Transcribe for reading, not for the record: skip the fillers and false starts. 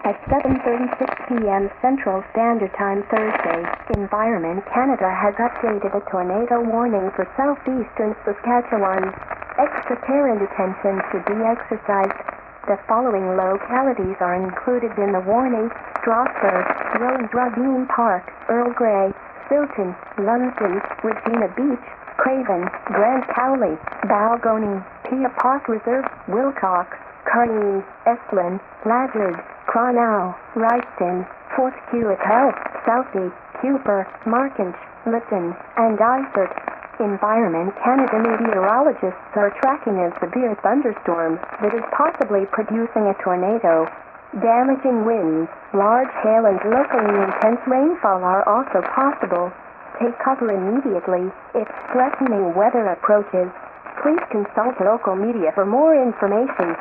At 7:36 p.m. Central Standard Time Thursday, Environment Canada has updated a tornado warning for southeastern Saskatchewan. Extra care and attention should be exercised. The following localities are included in the warning: Strasbourg, Rose Ravine Park, Earl Grey, Silton, London, Regina Beach, Craven, Grand Cowley, Balgony, Pia Park Reserve, Wilcox, Carney, Esplin, Lazard, Cronau, Wrightston, Fort Curatelle, Southie, Cooper, Markinch, Lytton, and Eifert. Environment Canada meteorologists are tracking a severe thunderstorm that is possibly producing a tornado. Damaging winds, large hail, and locally intense rainfall are also possible. Take cover immediately if threatening weather approaches. Please consult local media for more information.